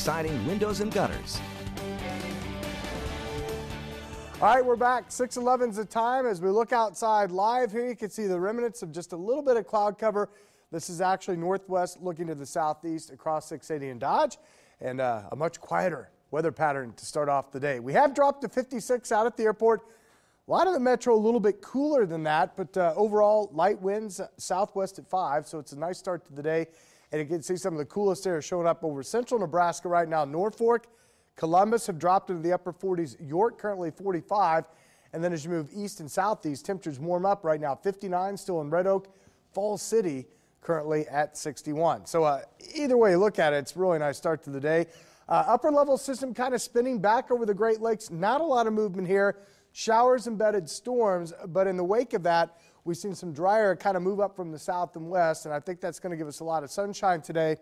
siding, windows, and gutters. All right, we're back. 6:11's the time. As we look outside live here, you can see the remnants of just a little bit of cloud cover. This is actually northwest looking to the southeast across 680 and Dodge, and a much quieter weather pattern to start off the day. We have dropped to 56 out at the airport. A lot of the metro a little bit cooler than that, but overall light winds southwest at 5, so it's a nice start to the day. And you can see some of the coolest air showing up over central Nebraska right now. Norfolk, Columbus have dropped into the upper 40s. York currently 45. And then as you move east and southeast, temperatures warm up right now. 59 still in Red Oak. Falls City currently at 61. So either way you look at it, it's a really nice start to the day. Upper level system kind of spinning back over the Great Lakes. Not a lot of movement here. Showers, embedded storms. But in the wake of that, we've seen some dry air kind of move up from the south and west. And I think that's going to give us a lot of sunshine today.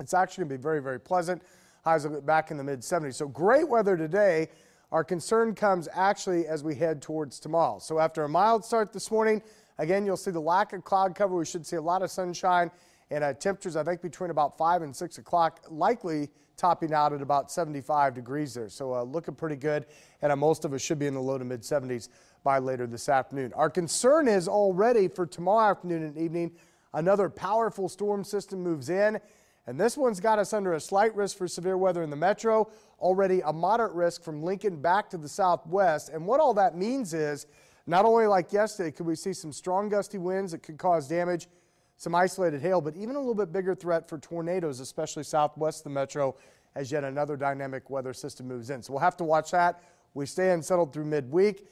It's actually going to be very, very pleasant. Highs will get back in the mid-70s. So great weather today. Our concern comes actually as we head towards tomorrow. So after a mild start this morning, again, you'll see the lack of cloud cover. We should see a lot of sunshine and temperatures, I think, between about 5 and 6 o'clock, likely topping out at about 75 degrees there. So looking pretty good. And most of us should be in the low to mid-70s by later this afternoon. Our concern is already for tomorrow afternoon and evening, another powerful storm system moves in. And this one's got us under a slight risk for severe weather in the metro, already a moderate risk from Lincoln back to the southwest. And what all that means is not only like yesterday could we see some strong gusty winds that could cause damage, some isolated hail, but even a little bit bigger threat for tornadoes, especially southwest of the metro, as yet another dynamic weather system moves in. So we'll have to watch that. We stay unsettled through midweek.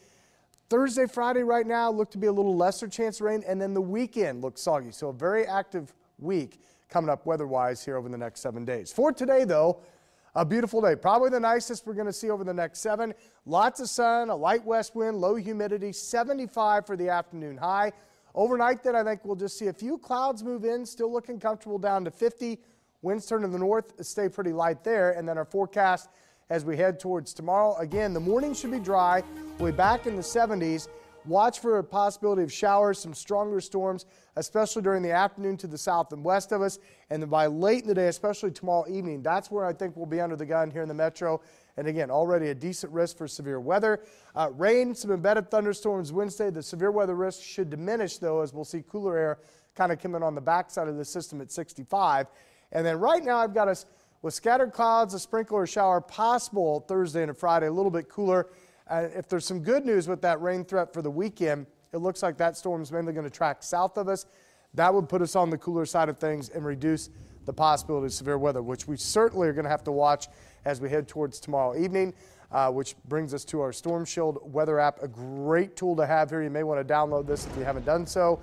Thursday, Friday right now look to be a little lesser chance of rain, and then the weekend looks soggy. So a very active week coming up weather-wise here over the next 7 days. For today, though, a beautiful day. Probably the nicest we're going to see over the next 7. Lots of sun, a light west wind, low humidity, 75 for the afternoon high. Overnight, then, I think we'll just see a few clouds move in, still looking comfortable down to 50. Winds turn to the north, stay pretty light there. And then our forecast as we head towards tomorrow. Again, the morning should be dry. We'll be back in the 70s. Watch for a possibility of showers, some stronger storms, especially during the afternoon to the south and west of us. And then by late in the day, especially tomorrow evening, that's where I think we'll be under the gun here in the metro. And again, already a decent risk for severe weather. Rain, some embedded thunderstorms Wednesday. The severe weather risk should diminish, though, as we'll see cooler air kind of coming on the backside of the system at 65. And then right now I've got us with scattered clouds, a sprinkle or shower possible Thursday and Friday, a little bit cooler. If there's some good news with that rain threat for the weekend, it looks like that storm's mainly going to track south of us. That would put us on the cooler side of things and reduce the possibility of severe weather, which we certainly are going to have to watch as we head towards tomorrow evening, which brings us to our Storm Shield weather app, a great tool to have here. You may want to download this if you haven't done so.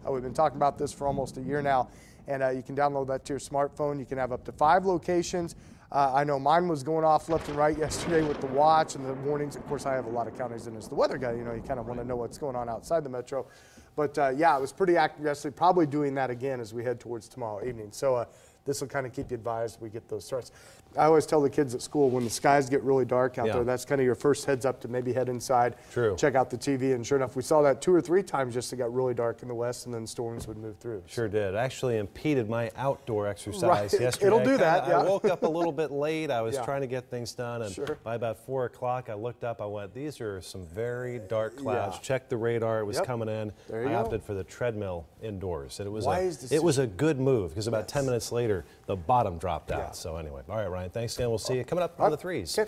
We've been talking about this for almost a year now, and you can download that to your smartphone. You can have up to 5 locations. I know mine was going off left and right yesterday with the watch and the warnings. Of course, I have a lot of counties in as the weather guy. You know, you kind of want to know what's going on outside the metro. But yeah, it was pretty active yesterday. Probably doing that again as we head towards tomorrow evening. So this will kind of keep you advised as we get those starts. I always tell the kids at school, when the skies get really dark out there, that's kind of your first heads up to maybe head inside, check out the TV. And sure enough, we saw that 2 or 3 times just it got really dark in the west, and then storms would move through. Sure did. Actually impeded my outdoor exercise yesterday. It'll do that, I woke up a little bit late. I was trying to get things done, and by about 4 o'clock, I looked up. I went, these are some very dark clouds. Checked the radar. It was coming in. I opted for the treadmill indoors. And it was a good move, because about 10 minutes later, the bottom dropped out. So anyway, all right, Ryan, thanks again. We'll see you coming up on the 3s.